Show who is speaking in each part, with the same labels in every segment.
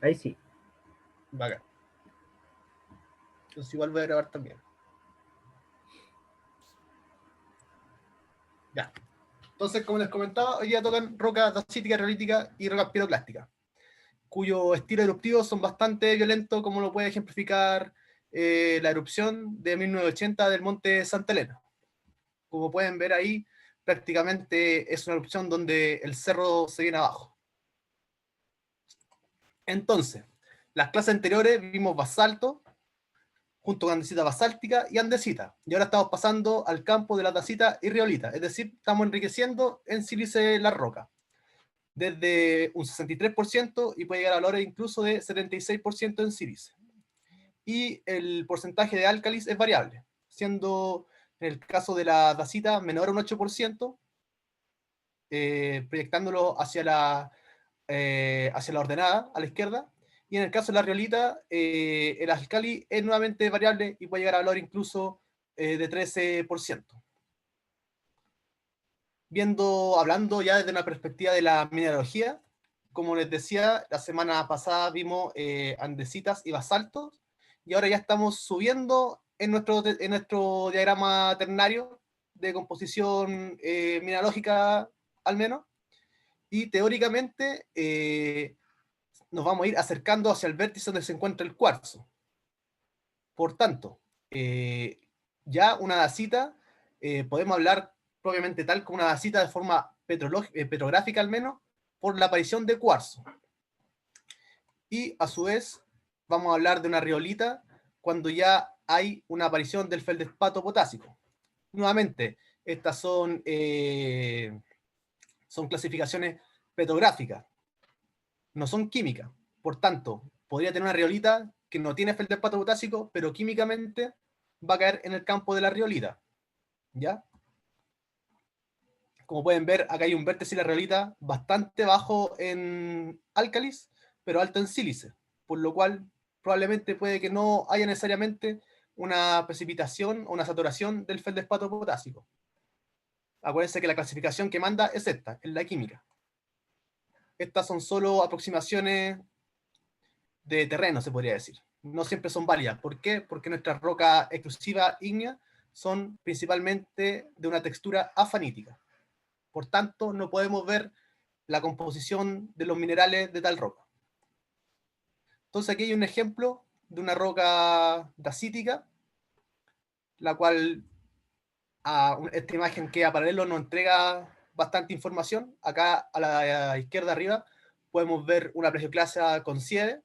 Speaker 1: Ahí sí.
Speaker 2: Bacán. Entonces igual voy a grabar también. Ya. Entonces, como les comentaba, hoy día tocan roca dacítica, riolítica y roca piroclástica, cuyo estilo eruptivo son bastante violentos, como lo puede ejemplificar la erupción de 1980 del monte Santa Elena. Como pueden ver ahí, prácticamente es una erupción donde el cerro se viene abajo. Entonces, las clases anteriores vimos basalto, junto con andesita basáltica y andesita. Y ahora estamos pasando al campo de la dacita y riolita, es decir, estamos enriqueciendo en sílice la roca, desde un 63% y puede llegar a valores incluso de 76% en sílice. Y el porcentaje de álcalis es variable, siendo en el caso de la dacita menor a un 8%, proyectándolo hacia la ordenada, a la izquierda, y en el caso de la riolita, el alcali es nuevamente variable y puede llegar a valor incluso de 13%. Hablando ya desde una perspectiva de la mineralogía, como les decía, la semana pasada vimos andesitas y basaltos, y ahora ya estamos subiendo en nuestro diagrama ternario de composición mineralógica al menos, y teóricamente nos vamos a ir acercando hacia el vértice donde se encuentra el cuarzo. Por tanto, ya una dacita, podemos hablar propiamente tal como una dacita de forma petrográfica al menos, por la aparición de cuarzo. Y a su vez, vamos a hablar de una riolita cuando ya hay una aparición del feldespato potásico. Nuevamente, estas son clasificaciones petrográficas, no son químicas. Por tanto, podría tener una riolita que no tiene feldespato potásico, pero químicamente va a caer en el campo de la riolita. ¿Ya? Como pueden ver, acá hay un vértice de la riolita bastante bajo en álcalis, pero alto en sílice, por lo cual probablemente puede que no haya necesariamente una precipitación o una saturación del feldespato potásico. Acuérdense que la clasificación que manda es esta, es la química. Estas son solo aproximaciones de terreno, se podría decir. No siempre son válidas. ¿Por qué? Porque nuestras rocas exclusivas ígneas son principalmente de una textura afanítica. Por tanto, no podemos ver la composición de los minerales de tal roca. Entonces aquí hay un ejemplo de una roca dacítica, la cual esta imagen que a paralelo nos entrega bastante información. Acá a la izquierda arriba podemos ver una plagioclasa con sieve,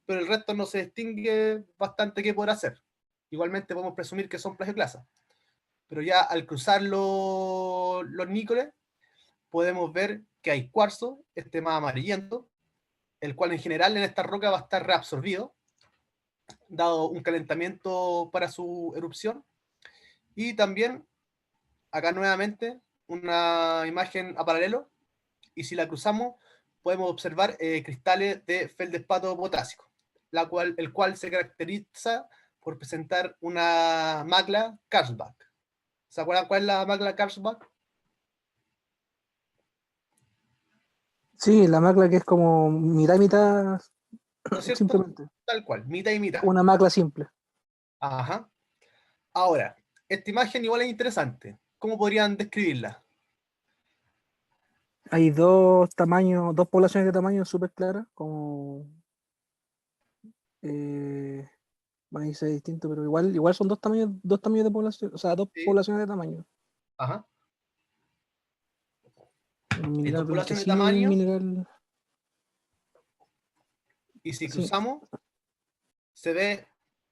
Speaker 2: pero el resto no se distingue bastante qué podrá hacer. Igualmente podemos presumir que son plagioclasas. Pero ya al cruzar los nícoles, podemos ver que hay cuarzo, este más amarillento, el cual en general en esta roca va a estar reabsorbido, dado un calentamiento para su erupción. Y también, acá nuevamente, una imagen a paralelo, y si la cruzamos, podemos observar cristales de feldespato potásico, el cual se caracteriza por presentar una magla Karlsbach. ¿Se acuerdan cuál es la magla Karlsbach?
Speaker 3: Sí, la macla que es como mitad y mitad,
Speaker 2: ¿No es cierto?
Speaker 3: simplemente.
Speaker 2: Tal cual, mitad y mitad.
Speaker 3: Una macla simple.
Speaker 2: Ajá. Ahora, esta imagen igual es interesante. ¿Cómo podrían describirla?
Speaker 3: Hay dos tamaños, dos poblaciones de tamaño súper claras, como eh, van a ser distintos, pero igual son dos tamaños de población, o sea, dos
Speaker 2: Sí.
Speaker 3: poblaciones de tamaño.
Speaker 2: Ajá.
Speaker 3: Un
Speaker 2: Hay
Speaker 3: mineral
Speaker 2: dos poblaciones de
Speaker 3: blanquecino y un
Speaker 2: tamaño,
Speaker 3: mineral.
Speaker 2: y si
Speaker 3: Sí,
Speaker 2: cruzamos, se ve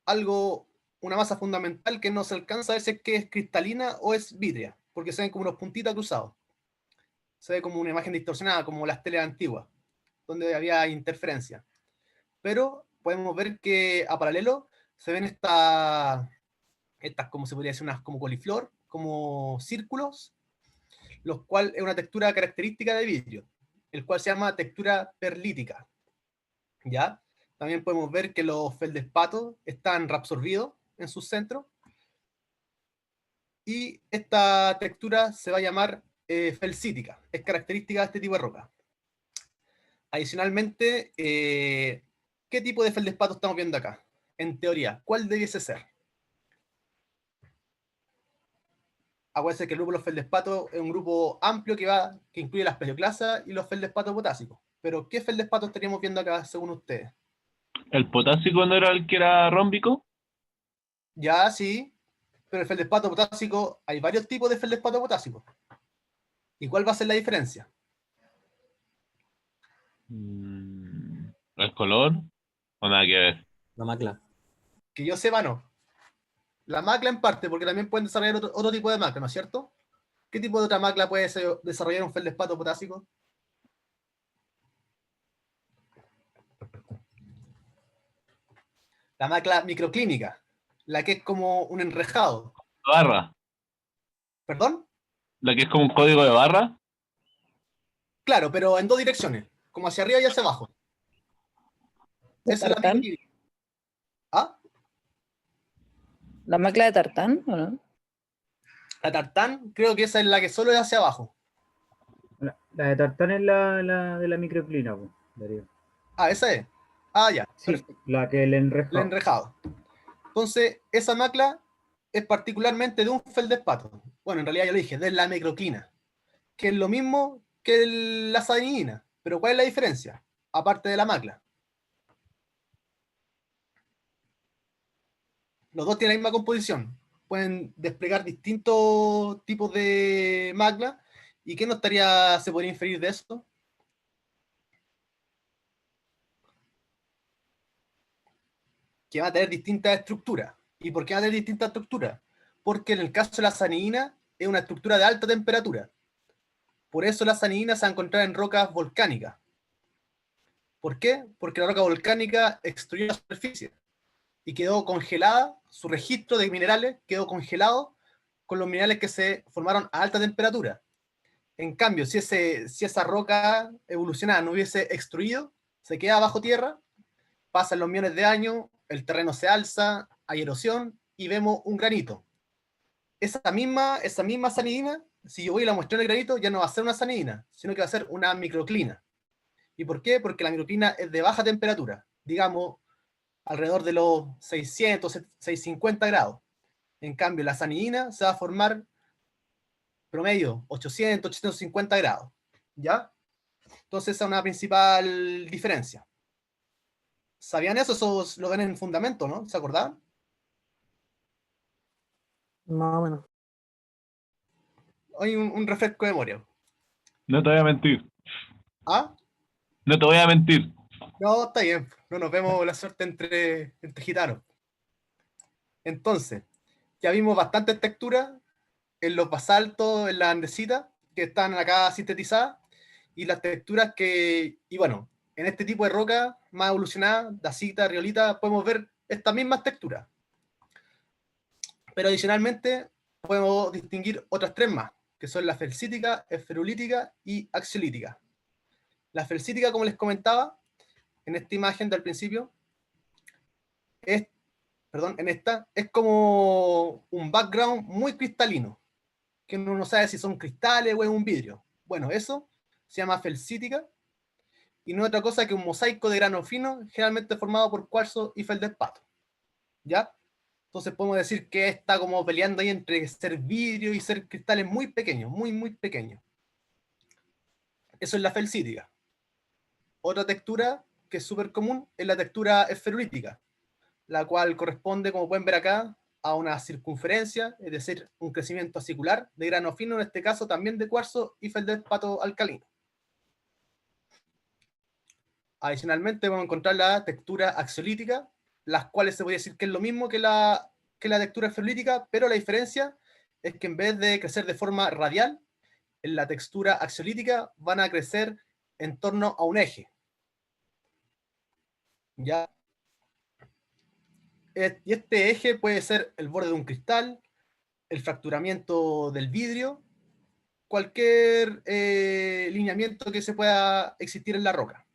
Speaker 2: algo, una masa fundamental que no se alcanza a ver si es que es cristalina o es vítrea, porque se ven como unos puntitos cruzados. Se ve como una imagen distorsionada, como las teles antiguas, donde había interferencia. Pero podemos ver que a paralelo se ven estas como se podría decir, unas como coliflor, como círculos, los cuales es una textura característica de vidrio, el cual se llama textura perlítica. ¿Ya? También podemos ver que los feldespatos están reabsorbidos en sus centros, y esta textura se va a llamar felcítica, es característica de este tipo de roca. Adicionalmente, ¿qué tipo de feldespato estamos viendo acá? En teoría, ¿cuál debiese ser? Acuérdense que el grupo de los feldespatos es un grupo amplio que incluye las peleoclasas y los feldespatos potásicos. Pero, ¿qué feldespatos estaríamos viendo acá según ustedes?
Speaker 1: ¿El potásico no era el que era rómbico?
Speaker 2: Ya, sí, pero el feldespato potásico, hay varios tipos de feldespato potásico. ¿Y cuál va a ser la diferencia?
Speaker 1: ¿El color? O nada que ver.
Speaker 3: La macla.
Speaker 2: Que yo sepa, no. La macla en parte, porque también pueden desarrollar otro tipo de macla, ¿no es cierto? ¿Qué tipo de otra macla puede desarrollar un feldespato potásico? La macla microclínica, la que es como un enrejado.
Speaker 1: Barra.
Speaker 2: ¿Perdón?
Speaker 1: ¿La que es como un código de barra?
Speaker 2: Claro, pero en dos direcciones, como hacia arriba y hacia abajo.
Speaker 4: ¿De
Speaker 2: Esa es la
Speaker 4: tartán?
Speaker 2: microclínica. ¿Ah?
Speaker 4: ¿La macla de tartán o no?
Speaker 2: La tartán, creo que esa es la que solo es hacia abajo.
Speaker 5: La de tartán es la de la microclina, pues, Darío.
Speaker 2: Ah, esa es. Ah, ya.
Speaker 5: Sí,
Speaker 2: Perfecto.
Speaker 5: la que el
Speaker 2: El
Speaker 5: enrejado.
Speaker 2: enrejado. Entonces, esa macla es particularmente de un feldespato. Bueno, en realidad ya lo dije, de la microclina, que es lo mismo que la salinina. Pero ¿cuál es la diferencia? Aparte de la macla. Los dos tienen la misma composición. Pueden desplegar distintos tipos de macla. ¿Y qué se podría inferir de esto? Que va a tener distintas estructuras. ¿Y por qué va a tener distintas estructuras? Porque en el caso de la salinina es una estructura de alta temperatura. Por eso la salinina se va a encontrar en rocas volcánicas. ¿Por qué? Porque la roca volcánica extruyó la superficie y quedó congelada, su registro de minerales quedó congelado con los minerales que se formaron a alta temperatura. En cambio, si esa roca evolucionada no hubiese extruido, se queda bajo tierra, pasan los millones de años, el terreno se alza, hay erosión y vemos un granito. Esa misma sanidina, si yo voy y la muestro en el granito, ya no va a ser una sanidina, sino que va a ser una microclina. ¿Y por qué? Porque la microclina es de baja temperatura, digamos alrededor de los 600, 650 grados. En cambio, la sanidina se va a formar promedio 800, 850 grados. ¿Ya? Entonces esa es una principal diferencia. ¿Sabían eso? Eso lo ven en fundamento, ¿no? ¿Se acordaban?
Speaker 3: Más o menos.
Speaker 2: Hay un refresco de memoria.
Speaker 1: No te voy a mentir.
Speaker 2: ¿Ah?
Speaker 1: No te voy a mentir.
Speaker 2: No, está bien. No nos vemos la suerte entre gitanos. Entonces, ya vimos bastantes texturas en los basaltos, en las andesitas, que están acá sintetizadas, y las texturas y bueno, en este tipo de roca más evolucionada, dacita, riolita, podemos ver estas mismas texturas. Pero adicionalmente podemos distinguir otras tres más, que son la felsítica, esferulítica y axiolítica. La felsítica, como les comentaba, en esta imagen del principio, es como un background muy cristalino, que uno no sabe si son cristales o es un vidrio. Bueno, eso se llama felsítica, y no es otra cosa que un mosaico de grano fino, generalmente formado por cuarzo y feldespato. ¿Ya? Entonces podemos decir que está como peleando ahí entre ser vidrio y ser cristales muy pequeños, muy, muy pequeños. Eso es la felsítica. Otra textura que es súper común es la textura esferulítica, la cual corresponde, como pueden ver acá, a una circunferencia, es decir, un crecimiento acicular de grano fino, en este caso también de cuarzo y feldespato alcalino. Adicionalmente vamos a encontrar la textura axiolítica, las cuales se puede decir que es lo mismo que la textura esferulítica, pero la diferencia es que en vez de crecer de forma radial, en la textura axiolítica van a crecer en torno a un eje. ¿Ya? Y este eje puede ser el borde de un cristal, el fracturamiento del vidrio, cualquier lineamiento que se pueda existir en la roca.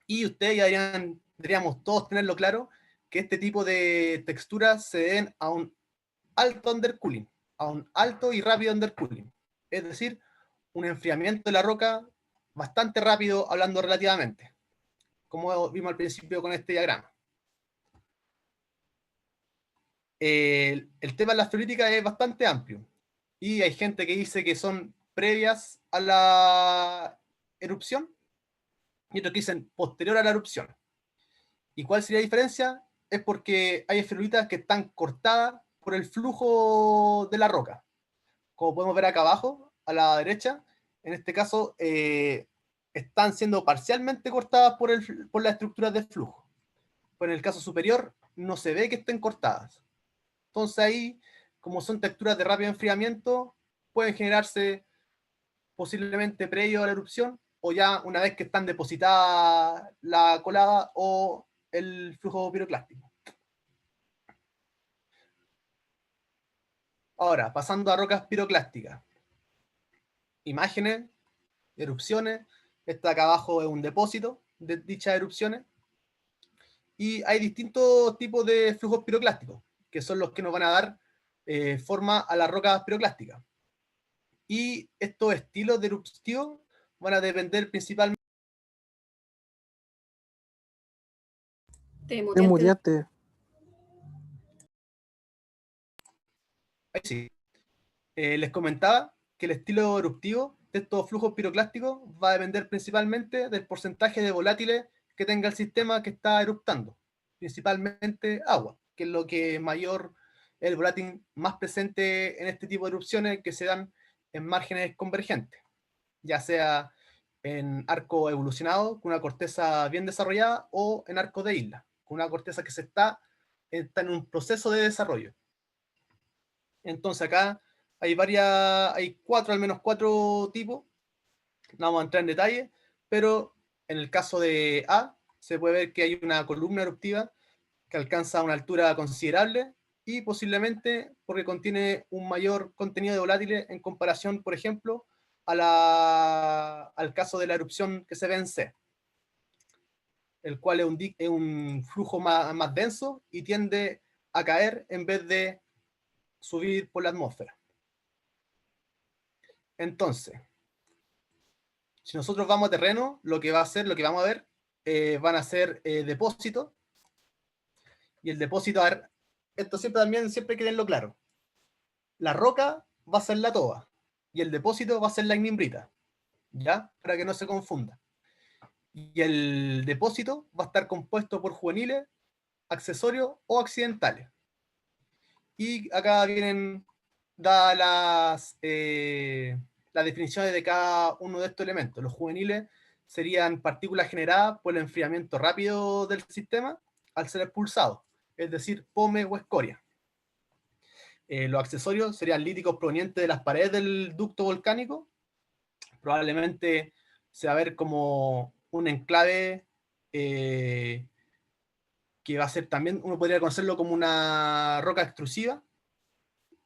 Speaker 2: Y ustedes ya deberíamos todos tenerlo claro, que este tipo de texturas se deben a un alto undercooling, a un alto y rápido undercooling. Es decir, un enfriamiento de la roca bastante rápido, hablando relativamente. como vimos al principio con este diagrama. El tema de las fluoríticas es bastante amplio, y hay gente que dice que son previas a la erupción, y otros que dicen posterior a la erupción. ¿Y cuál sería la diferencia? Es porque hay esferulitas que están cortadas por el flujo de la roca. Como podemos ver acá abajo, a la derecha, en este caso, están siendo parcialmente cortadas por las estructuras de flujo. Pero en el caso superior, no se ve que estén cortadas. Entonces ahí, como son texturas de rápido enfriamiento, pueden generarse posiblemente previo a la erupción, o ya una vez que están depositadas la colada o el flujo piroclástico. Ahora, pasando a rocas piroclásticas. Imágenes, erupciones. Esta acá abajo es un depósito de dichas erupciones. Y hay distintos tipos de flujos piroclásticos, que son los que nos van a dar forma a las rocas piroclásticas. Y estos estilos de erupción van a depender principalmente...
Speaker 6: Te
Speaker 3: Te
Speaker 6: muteaste.
Speaker 3: muteaste.
Speaker 2: Ahí sí. Les comentaba que el estilo eruptivo de estos flujos piroclásticos va a depender principalmente del porcentaje de volátiles que tenga el sistema que está eruptando, principalmente agua, que es lo que mayor, el volátil más presente en este tipo de erupciones que se dan en márgenes convergentes, ya sea en arco evolucionado, con una corteza bien desarrollada, o en arco de isla, con una corteza que está en un proceso de desarrollo. Entonces acá hay al menos cuatro tipos, no vamos a entrar en detalle, pero en el caso de A, se puede ver que hay una columna eruptiva que alcanza una altura considerable, y posiblemente porque contiene un mayor contenido de volátiles en comparación, por ejemplo, al caso de la erupción que se ve en C, el cual es un flujo más denso y tiende a caer en vez de subir por la atmósfera. Entonces, si nosotros vamos a terreno, lo que vamos a ver, van a ser depósitos, y el depósito, a ver, esto siempre hay que tenerlo claro. La roca va a ser la toba, y el depósito va a ser la ignimbrita, ¿ya? Para que no se confunda. Y el depósito va a estar compuesto por juveniles, accesorios o accidentales. Y acá vienen dadas las definiciones de cada uno de estos elementos. Los juveniles serían partículas generadas por el enfriamiento rápido del sistema al ser expulsado, es decir, pome o escoria. Los accesorios serían líticos provenientes de las paredes del ducto volcánico. Probablemente se va a ver como un enclave que va a ser también, uno podría conocerlo como una roca extrusiva,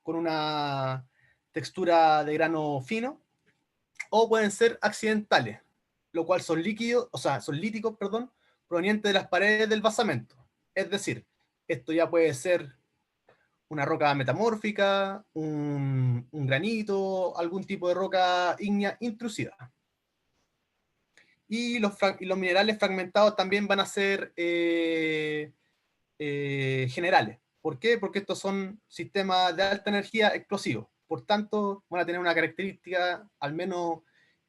Speaker 2: con una textura de grano fino, o pueden ser accidentales, lo cual son líticos, provenientes de las paredes del basamento. Es decir, esto ya puede ser una roca metamórfica, un granito, algún tipo de roca ígnea intrusiva. Y los minerales fragmentados también van a ser generales. ¿Por qué? Porque estos son sistemas de alta energía explosivos. Por tanto, van a tener una característica, al menos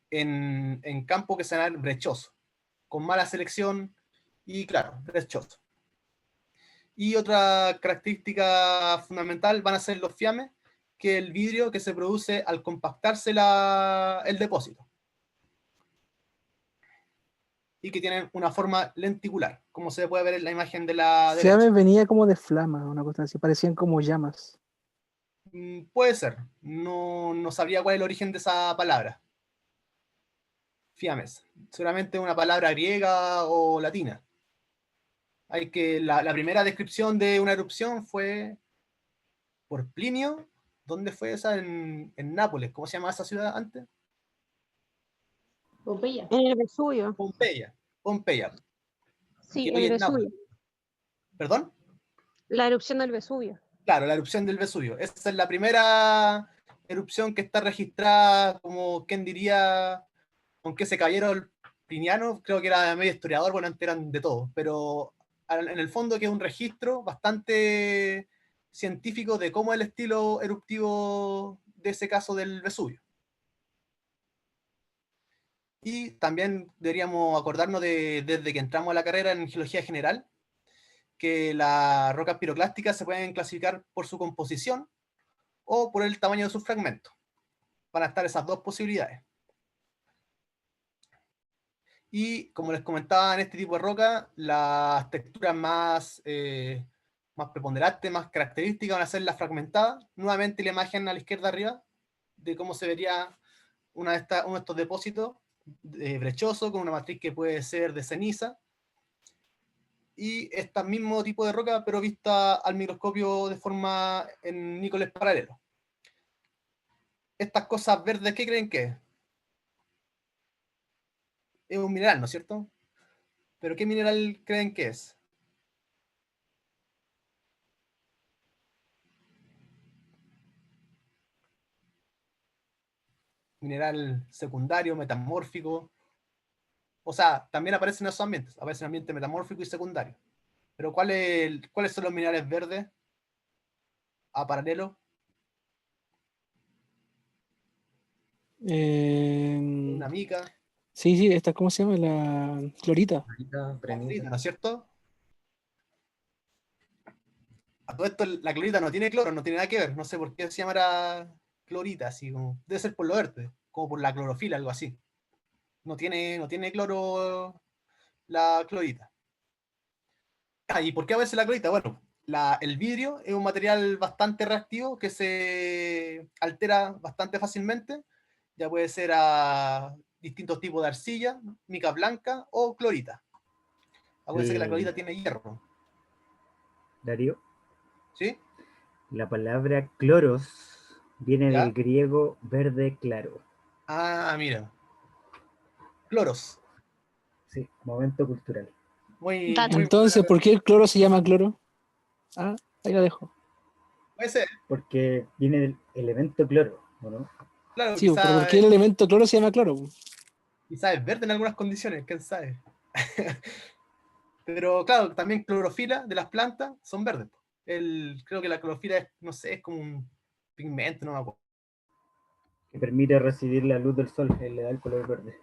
Speaker 2: en campo, que se llama brechoso, con mala selección y, claro, brechoso. Y otra característica fundamental van a ser los fiames, que es el vidrio que se produce al compactarse el depósito, y que tienen una forma lenticular, como se puede ver en la imagen de la derecha.
Speaker 3: Fiames venía como de flama, una cosa así, parecían como llamas.
Speaker 2: Puede ser, no sabría cuál es el origen de esa palabra. Fiames, seguramente una palabra griega o latina. La primera descripción de una erupción fue por Plinio. ¿Dónde fue esa? En Nápoles. ¿Cómo se llamaba esa ciudad antes?
Speaker 6: Pompeya.
Speaker 7: En el Vesubio.
Speaker 2: Pompeya.
Speaker 7: Sí,
Speaker 2: Y hoy
Speaker 7: el
Speaker 2: en Nápoles.
Speaker 7: Vesubio.
Speaker 2: ¿Perdón?
Speaker 7: La erupción del Vesubio.
Speaker 2: Claro, la erupción del Vesubio. Esa es la primera erupción que está registrada, como quien diría, con que se cayeron Pliniano creo que era medio historiador, bueno, antes eran de todo, pero en el fondo que es un registro bastante científico de cómo es el estilo eruptivo de ese caso del Vesubio. Y también deberíamos acordarnos desde que entramos a la carrera en geología general, que las rocas piroclásticas se pueden clasificar por su composición o por el tamaño de sus fragmentos. Van a estar esas dos posibilidades. Y como les comentaba, en este tipo de roca, las texturas más preponderantes, más características van a ser las fragmentadas. Nuevamente la imagen a la izquierda arriba de cómo se vería uno de estos depósitos brechoso, con una matriz que puede ser de ceniza. Y este mismo tipo de roca, pero vista al microscopio de forma en nícoles paralelos. Estas cosas verdes, ¿qué creen que es? Es un mineral, ¿no es cierto? ¿Pero qué mineral creen que es? Mineral secundario, metamórfico. O sea, también aparece en esos ambientes. Aparece en ambiente metamórfico y secundario. Pero ¿cuáles son los minerales verdes a paralelo? Una mica.
Speaker 3: Sí, esta, ¿cómo se llama? La clorita.
Speaker 2: La clorita, ¿no es cierto? A todo esto la clorita no tiene cloro, no tiene nada que ver. No sé por qué se llamará clorita, así como. Debe ser por lo verde, como por la clorofila, algo así. No tiene cloro la clorita. ¿Y por qué a veces la clorita? Bueno, el vidrio es un material bastante reactivo que se altera bastante fácilmente. Ya puede ser a distintos tipos de arcilla, mica blanca o clorita. Acuérdense que la clorita tiene hierro.
Speaker 5: Darío,
Speaker 2: ¿Sí?
Speaker 5: la palabra cloros viene
Speaker 2: ¿Ya?
Speaker 5: del griego verde claro.
Speaker 2: Ah, mira. Cloros.
Speaker 5: Sí, momento cultural.
Speaker 2: Muy
Speaker 7: Dato.
Speaker 3: Entonces, ¿por qué el cloro se llama cloro? Ah, ahí la dejo.
Speaker 2: puede ser,
Speaker 5: Porque viene del elemento cloro, ¿o no?
Speaker 2: claro,
Speaker 3: Sí, pero ¿por qué el elemento cloro se llama cloro?
Speaker 2: quizá es verde en algunas condiciones, quién sabe. Pero claro, también clorofila de las plantas son verdes. Creo que la clorofila es, no sé, es como un pigmento, no me acuerdo.
Speaker 5: Que permite recibir la luz del sol, le da el color verde.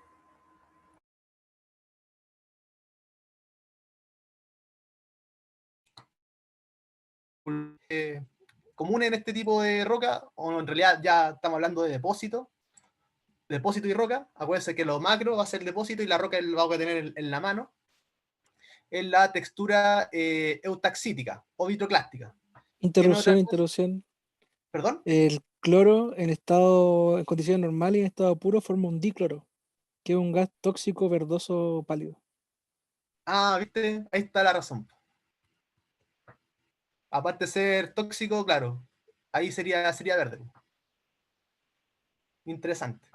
Speaker 2: Común en este tipo de roca, o en realidad ya estamos hablando de depósito y roca. Acuérdense que lo macro va a ser el depósito y la roca lo vamos a tener en la mano. Es la textura eutaxítica o vitroclástica.
Speaker 3: Interrupción.
Speaker 2: ¿Perdón?
Speaker 3: El cloro en condiciones normales y en estado puro forma un dicloro, que es un gas tóxico verdoso pálido.
Speaker 2: Ah, ¿viste? Ahí está la razón. Aparte de ser tóxico, claro, ahí sería verde. Interesante.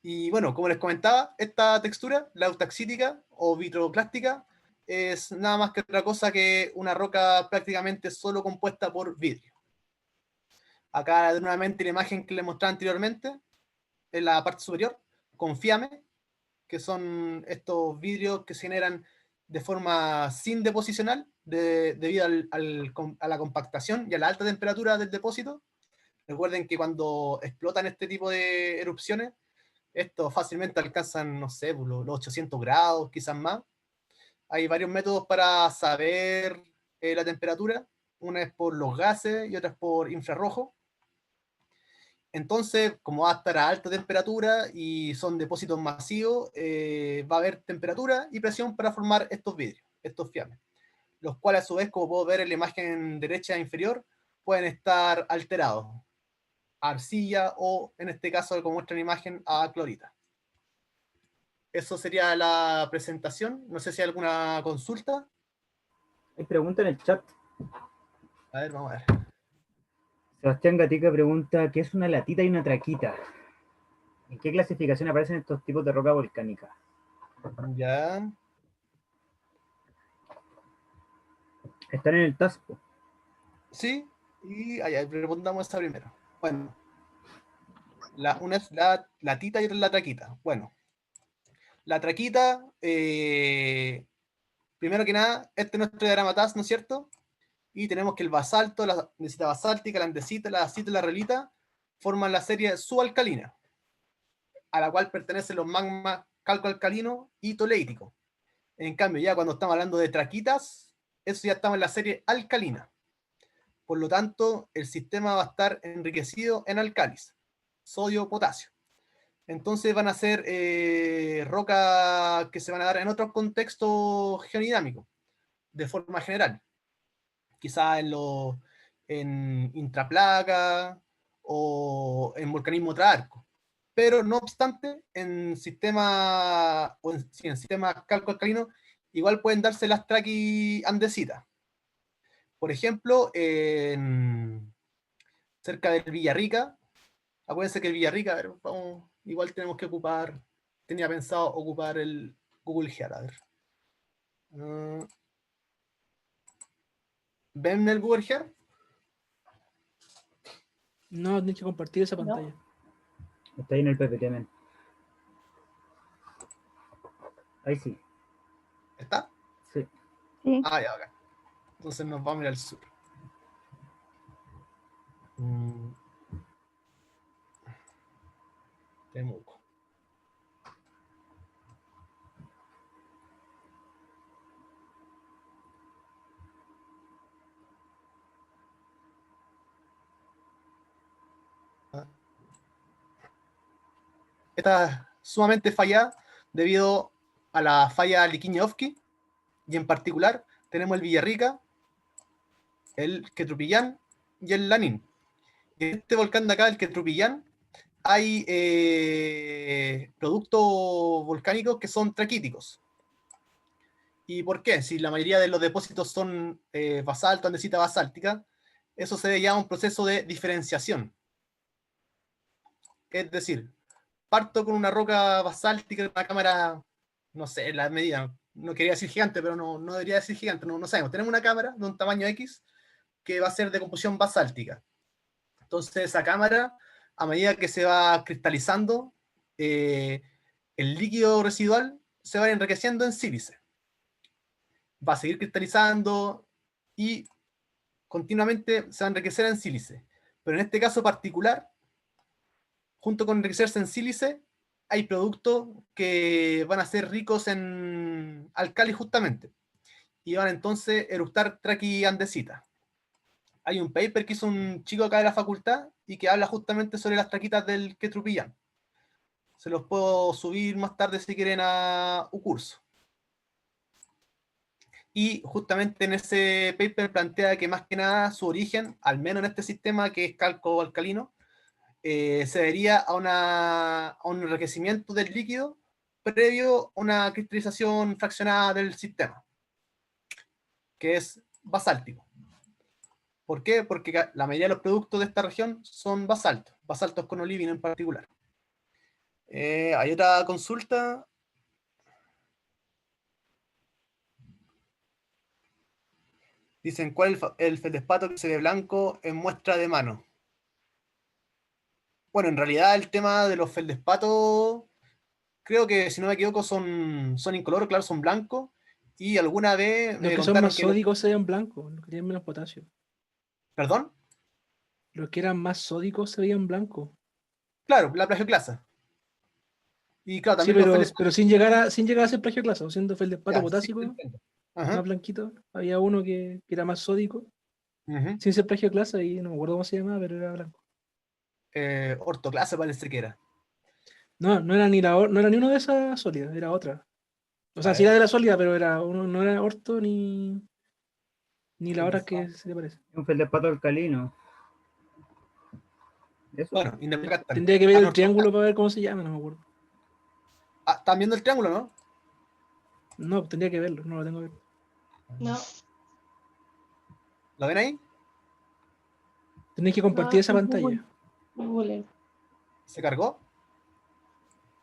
Speaker 2: Y bueno, como les comentaba, esta textura, la eutaxítica o vitroclástica, es nada más que otra cosa que una roca prácticamente solo compuesta por vidrio. Acá nuevamente la imagen que les mostré anteriormente, en la parte superior, con fiame, que son estos vidrios que se generan de forma sin deposicional, debido a la compactación y a la alta temperatura del depósito. Recuerden que cuando explotan este tipo de erupciones, estos fácilmente alcanzan, no sé, los 800 grados, quizás más. Hay varios métodos para saber la temperatura. Una es por los gases y otra es por infrarrojo. Entonces, como va a estar a alta temperatura y son depósitos masivos, va a haber temperatura y presión para formar estos vidrios, estos fiames, los cuales a su vez, como puedo ver en la imagen derecha inferior, pueden estar alterados a arcilla o, en este caso, como muestra en la imagen, a clorita. Eso sería la presentación. No sé si hay alguna consulta.
Speaker 5: Hay pregunta en el chat.
Speaker 2: A ver, vamos a ver.
Speaker 5: Sebastián Gatica pregunta, ¿qué es una latita y una traquita? ¿En qué clasificación aparecen estos tipos de roca volcánica?
Speaker 2: Ya.
Speaker 5: Están en el TASPO.
Speaker 2: Sí, y allá respondamos esta primero. Bueno, una es la latita y otra es la traquita. Bueno, La traquita, primero que nada, este es nuestro diagrama TAS, ¿no es cierto? Y tenemos que el basalto, la andesita basáltica, la andesita, la dacita y la relita forman la serie subalcalina, a la cual pertenecen los magmas calcoalcalino y toleítico. En cambio, ya cuando estamos hablando de traquitas, eso ya estamos en la serie alcalina. Por lo tanto, el sistema va a estar enriquecido en alcalis, sodio, potasio. Entonces van a ser rocas que se van a dar en otros contextos geodinámicos, de forma general. Quizás en intraplaca o en volcanismo traarco. Pero no obstante, en sistema calco-alcalino, igual pueden darse las traquiandesitas. Por ejemplo, cerca del Villarrica, acuérdense que el Villarrica, a ver, igual tenemos que ocupar, tenía pensado ocupar el Google Earth, a ver. ¿Ven el Google Earth?
Speaker 3: No, tienes que compartir esa
Speaker 6: No.
Speaker 3: pantalla.
Speaker 5: Está ahí en el PPT, men. Ahí sí.
Speaker 2: ¿Está?
Speaker 5: Sí.
Speaker 7: Sí.
Speaker 2: Ah, ya, acá. Entonces nos vamos a ir al sur. Temuco. Está sumamente fallada debido a la falla Liquiñe-Ofqui, y en particular tenemos el Villarrica, el Quetrupillán y el Lanín. Y en este volcán de acá, el Quetrupillán, hay productos volcánicos que son traquíticos. ¿Y por qué? Si la mayoría de los depósitos son basalto, andesita basáltica, eso se llama un proceso de diferenciación. Es decir, parto con una roca basáltica, una cámara, no sé, la medida, no quería decir gigante, pero no debería decir gigante, no sabemos. Tenemos una cámara de un tamaño X que va a ser de composición basáltica. Entonces esa cámara, a medida que se va cristalizando, el líquido residual se va enriqueciendo en sílice. Va a seguir cristalizando y continuamente se va a enriquecer en sílice. Pero en este caso particular, junto con enriquecerse en sílice, hay productos que van a ser ricos en álcalis justamente, y van a entonces eructar traquiandesita. Hay un paper que hizo un chico acá de la facultad y que habla justamente sobre las traquitas del Quetrupillán. Se los puedo subir más tarde si quieren a un curso. Y justamente en ese paper plantea que más que nada su origen, al menos en este sistema que es calco alcalino, se debería a un enriquecimiento del líquido previo a una cristalización fraccionada del sistema, que es basáltico. ¿Por qué? Porque la mayoría de los productos de esta región son basaltos con olivino en particular. Hay otra consulta. Dicen, ¿cuál es el feldespato que se ve blanco en muestra de mano? Bueno, en realidad el tema de los feldespatos, creo que si no me equivoco son incoloros, claro, son blancos. Y alguna vez
Speaker 3: Los
Speaker 2: me
Speaker 3: que son
Speaker 2: contaron
Speaker 3: más
Speaker 2: que
Speaker 3: sódicos se veían blancos, los que tienen menos potasio.
Speaker 2: ¿Perdón?
Speaker 3: Los que eran más sódicos se veían blancos.
Speaker 2: Claro, la plagioclasa. Y claro,
Speaker 3: Sí,
Speaker 2: también los
Speaker 3: pero
Speaker 2: feldespatos.
Speaker 3: sin llegar a ser plagioclasa, o siendo feldespato
Speaker 2: Ya, sí,
Speaker 3: potásico,
Speaker 2: te entiendo. Ajá.
Speaker 3: más blanquito. Había uno que era más sódico,
Speaker 2: Ujú.
Speaker 3: sin ser plagioclasa, y no me acuerdo cómo se llamaba, pero era blanco.
Speaker 2: Ortoclasa parece que era.
Speaker 3: No, no era no era ni una de esas sólidas, era otra. O sea,
Speaker 2: A
Speaker 3: sí era
Speaker 2: ver.
Speaker 3: de la sólida, pero era uno, no era orto ni la hora que se le parece.
Speaker 5: Un feldespato alcalino. ¿Eso?
Speaker 2: Bueno, Independiente.
Speaker 3: Tendría que ver el triángulo para ver cómo se llama, no me acuerdo.
Speaker 2: ¿Están viendo el triángulo, no?
Speaker 3: No, tendría que verlo, no lo tengo que ver.
Speaker 6: No.
Speaker 2: ¿Lo ven ahí?
Speaker 3: Tenéis que compartir
Speaker 6: No,
Speaker 3: esa
Speaker 6: es
Speaker 3: pantalla.
Speaker 6: Google.
Speaker 2: ¿Se cargó?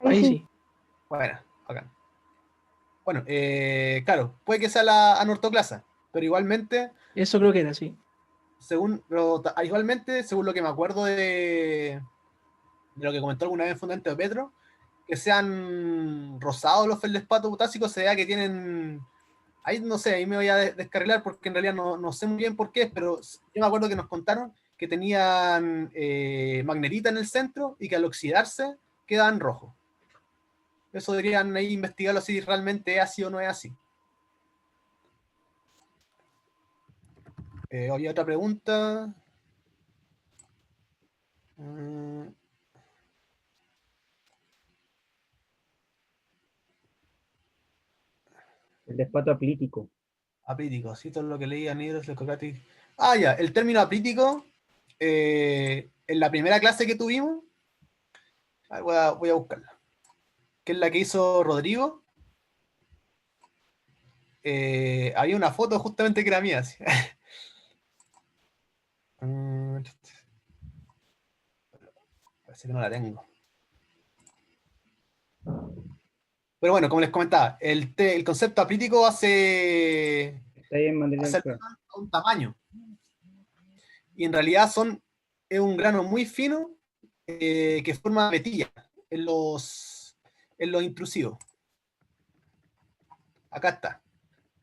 Speaker 3: Ahí sí.
Speaker 2: Bueno, acá. Bueno, claro, puede que sea la anortoclasa, pero igualmente,
Speaker 3: Eso creo que era, sí.
Speaker 2: igualmente, según lo que me acuerdo de lo que comentó alguna vez en Fundamento de Petro, que sean rosados los feldespatos potásicos, se vea que tienen... Ahí no sé, ahí me voy a descarrilar porque en realidad no sé muy bien por qué, pero yo me acuerdo que nos contaron que tenían magnerita en el centro y que al oxidarse quedan rojos. Eso deberían ahí investigarlo si realmente es así o no es así. Había otra pregunta.
Speaker 5: El despato aplítico.
Speaker 2: Aprítico, sí, todo lo que leí, anhidros, leucocratis. Ah, ya, el término aprítico, en la primera clase que tuvimos, voy a buscarla, que es la que hizo Rodrigo. Había una foto justamente que era mía. Así. Parece que no la tengo. Pero bueno, como les comentaba, el concepto aprítico hace
Speaker 5: Está ahí en material.
Speaker 2: alusión a un tamaño. Y en realidad es un grano muy fino que forma vetilla en los intrusivos. Acá está.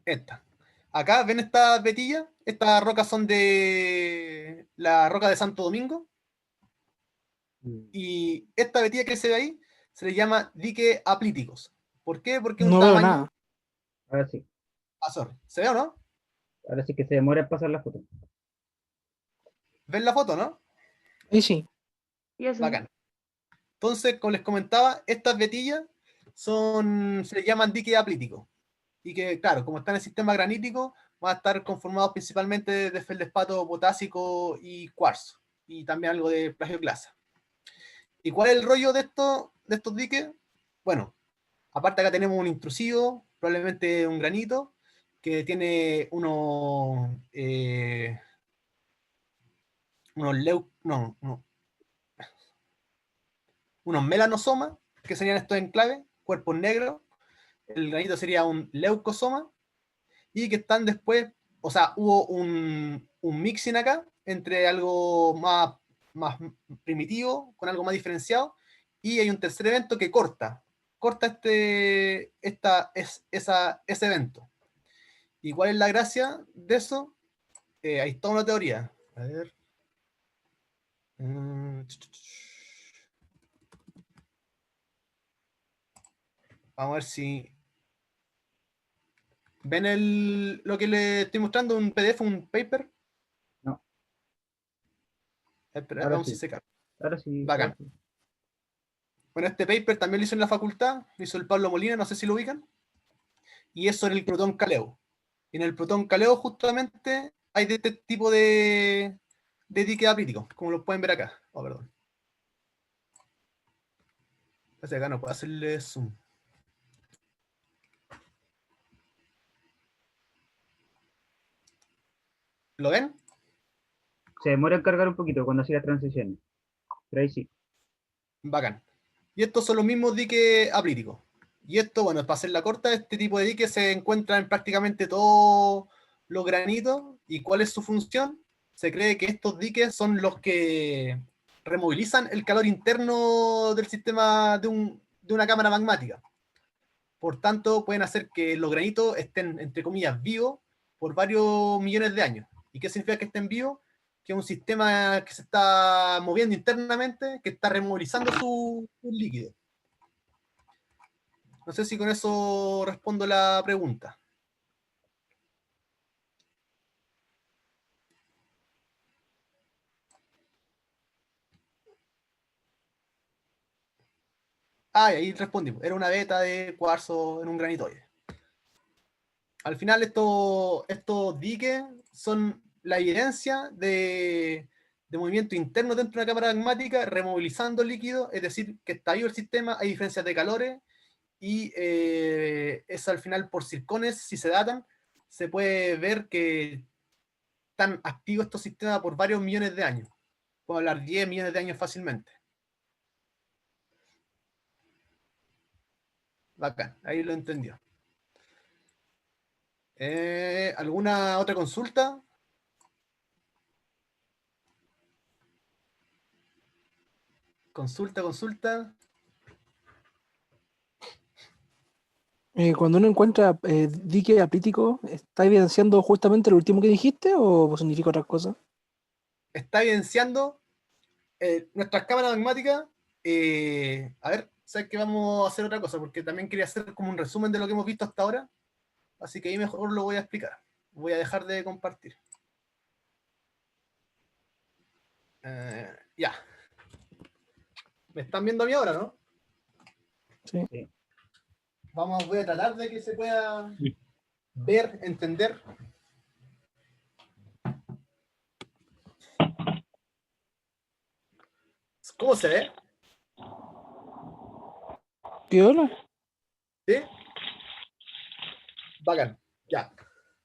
Speaker 2: Esta. Acá, ¿ven estas vetillas? Estas rocas son de la roca de Santo Domingo. Y esta vetilla que se ve ahí se le llama dique aplíticos. ¿Por qué? Porque es un
Speaker 3: No veo
Speaker 2: tamaño.
Speaker 3: nada.
Speaker 5: Ahora sí.
Speaker 2: Ah, sorry. ¿Se ve o no?
Speaker 5: Ahora sí que se demora en pasar la foto.
Speaker 2: ¿Ven la foto, no?
Speaker 3: Ahí sí.
Speaker 6: Y eso.
Speaker 2: Bacán. Entonces, como les comentaba, estas vetillas se les llaman dique aplíticos. Y que, claro, como están en el sistema granítico, van a estar conformados principalmente de feldespato potásico y cuarzo. Y también algo de plagioclasa. ¿Y cuál es el rollo de estos diques? Bueno, aparte acá tenemos un intrusivo, probablemente un granito, que tiene unos melanosomas, que serían estos enclaves, cuerpos negros. El granito sería un leucosoma, y que están después, o sea, hubo un mixing acá entre algo más primitivo con algo más diferenciado, y hay un tercer evento que corta ese evento. ¿Y cuál es la gracia de eso? Ahí está una teoría. A ver. Vamos a ver si... ¿Ven lo que les estoy mostrando? ¿Un PDF, un paper?
Speaker 5: No.
Speaker 2: Espera,
Speaker 5: Ahora
Speaker 2: vamos
Speaker 5: sí.
Speaker 2: si se carga.
Speaker 5: Ahora sí.
Speaker 2: Bacán.
Speaker 5: Ahora sí.
Speaker 2: Bueno, este paper también lo hizo en la facultad, lo hizo el Pablo Molina, no sé si lo ubican, y es sobre el protón caleo. Y en el protón caleo justamente hay de este tipo de dique aprítico, como lo pueden ver acá. Oh, perdón. Parece que acá no puedo hacerle zoom. ¿Lo ven?
Speaker 5: Se demora en cargar un poquito cuando hacía las transiciones. Pero ahí sí.
Speaker 2: Bacán. Y estos son los mismos diques apríticos. Y esto, bueno, para hacer la corta, este tipo de diques se encuentra en prácticamente todos los granitos. ¿Y cuál es su función? Se cree que estos diques son los que removilizan el calor interno del sistema de una cámara magmática. Por tanto, pueden hacer que los granitos estén, entre comillas, vivos por varios millones de años. ¿Y qué significa que estén vivos? Que es un sistema que se está moviendo internamente, que está removilizando su líquido. No sé si con eso respondo la pregunta. Ah, y ahí respondí. Era una beta de cuarzo en un granitoide. Al final estos diques son la evidencia de movimiento interno dentro de una cámara magmática, removilizando el líquido, es decir, que está vivo el sistema, hay diferencias de calores, y eso al final por circones, si se datan, se puede ver que están activos estos sistemas por varios millones de años. Puedo hablar 10 millones de años fácilmente. Bacán, ahí lo entendió. ¿Alguna otra consulta? Consulta.
Speaker 3: Cuando uno encuentra dique aprítico, ¿está evidenciando justamente lo último que dijiste o significa otra cosa?
Speaker 2: Está evidenciando nuestras cámaras magmáticas. A ver, ¿sabes que vamos a hacer otra cosa? Porque también quería hacer como un resumen de lo que hemos visto hasta ahora. Así que ahí mejor lo voy a explicar. Voy a dejar de compartir. Ya. ¿Me están viendo a mí ahora, no?
Speaker 3: Sí.
Speaker 5: Sí.
Speaker 2: Voy a tratar de que se pueda
Speaker 1: Sí.
Speaker 2: ver, entender. ¿Cómo se ve?
Speaker 3: ¿Qué hola?
Speaker 2: ¿Sí? Bacán. Ya.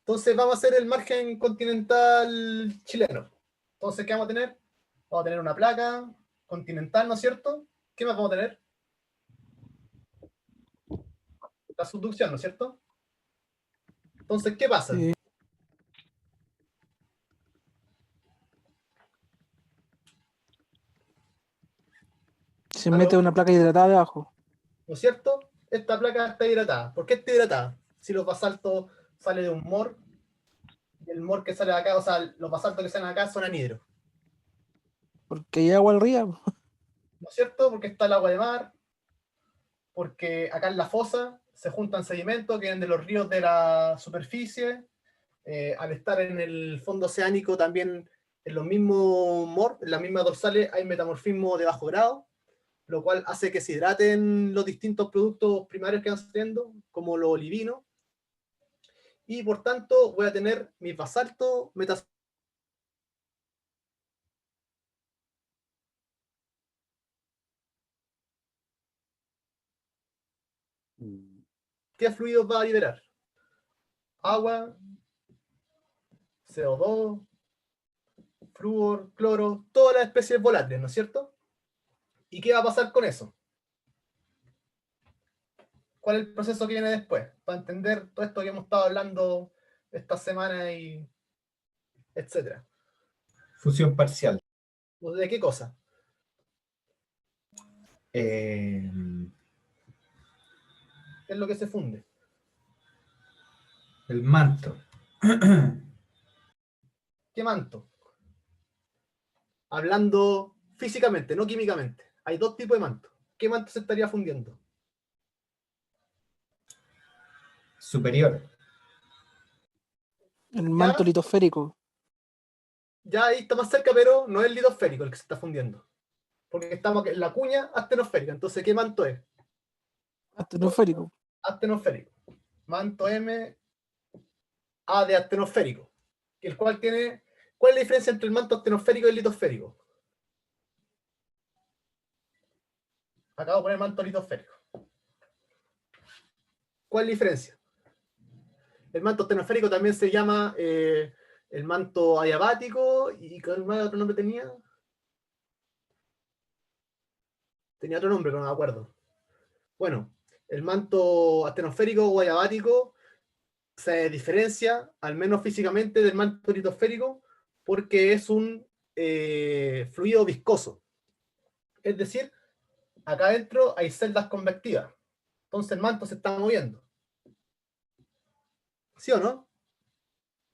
Speaker 2: Entonces vamos a hacer el margen continental chileno. Entonces, ¿qué vamos a tener? Vamos a tener una placa continental, ¿no es cierto? ¿Qué más vamos a tener? La subducción, ¿no es cierto? Entonces, ¿qué pasa?
Speaker 3: Sí. Se
Speaker 2: ¿Aló?
Speaker 3: mete una placa hidratada debajo.
Speaker 2: ¿No es cierto? Esta placa está hidratada. ¿Por qué está hidratada? Si los basaltos salen de un MOR, y el MOR que sale de acá, o sea, los basaltos que salen de acá son anhidros.
Speaker 3: Porque hay agua al río.
Speaker 2: ¿No es cierto? Porque está el agua de mar, porque acá en la fosa se juntan sedimentos que vienen de los ríos de la superficie. Al estar en el fondo oceánico también en los mismos MOR, en las mismas dorsales hay metamorfismo de bajo grado, lo cual hace que se hidraten los distintos productos primarios que van saliendo, como lo olivino, y por tanto voy a tener mis basaltos ¿Qué fluidos va a liberar? Agua, CO2, flúor, cloro, todas las especies volátiles, ¿no es cierto? ¿Y qué va a pasar con eso? ¿Cuál es el proceso que viene después? Para entender todo esto que hemos estado hablando esta semana y etcétera.
Speaker 8: Fusión parcial.
Speaker 2: ¿De qué cosa?
Speaker 8: Eh,
Speaker 2: ¿Qué es lo que se funde?
Speaker 8: el manto.
Speaker 2: ¿Qué manto? Hablando físicamente, no químicamente. Hay dos tipos de manto. ¿Qué manto se estaría fundiendo?
Speaker 8: Superior.
Speaker 3: El manto litosférico.
Speaker 2: Ya ahí está más cerca, pero no es el litosférico el que se está fundiendo. Porque estamos en la cuña astenosférica. Entonces, ¿qué manto es?
Speaker 3: Astenosférico.
Speaker 2: Astenosférico. Manto M, A de astenosférico. El cual tiene... ¿Cuál es la diferencia entre el manto astenosférico y el litosférico? Acabo de poner manto litosférico. ¿Cuál es la diferencia? El manto astenosférico también se llama el manto adiabático. ¿Y cuál otro nombre tenía? Tenía otro nombre, pero no me acuerdo. Bueno, el manto astenosférico o adiabático se diferencia, al menos físicamente, del manto litosférico porque es un fluido viscoso. Es decir, acá adentro hay celdas convectivas. Entonces el manto se está moviendo. ¿Sí o no?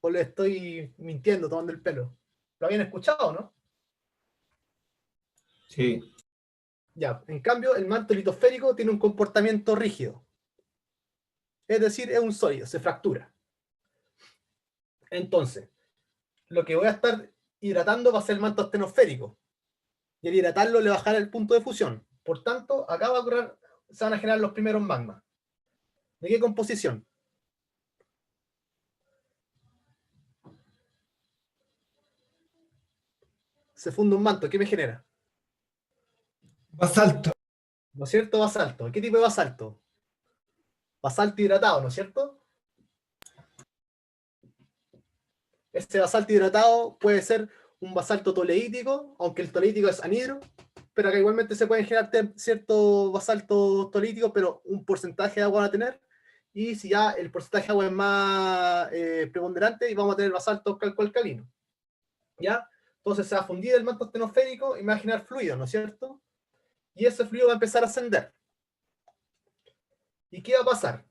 Speaker 2: ¿O le estoy mintiendo, tomando el pelo? ¿Lo habían escuchado, no?
Speaker 8: Sí.
Speaker 2: Ya, en cambio, el manto litosférico tiene un comportamiento rígido. Es decir, es un sólido, se fractura. Entonces, lo que voy a estar hidratando va a ser el manto astenosférico. Y al hidratarlo le bajará el punto de fusión. Por tanto, acá se van a generar los primeros magmas. ¿De qué composición? Se funde un manto, ¿qué me genera?
Speaker 8: Basalto.
Speaker 2: ¿No es cierto? Basalto. ¿Qué tipo de basalto? Basalto hidratado, ¿no es cierto? Este basalto hidratado puede ser un basalto toleítico, aunque el toleítico es anhidro, pero acá igualmente se pueden generar ciertos basaltos tolíticos, pero un porcentaje de agua van a tener, y si ya el porcentaje de agua es más preponderante, y vamos a tener basaltos calcoalcalinos. ¿Ya? Entonces se va a fundir el manto astenosférico y me va a generar fluido, ¿no es cierto? Y ese fluido va a empezar a ascender. ¿Y qué va a pasar?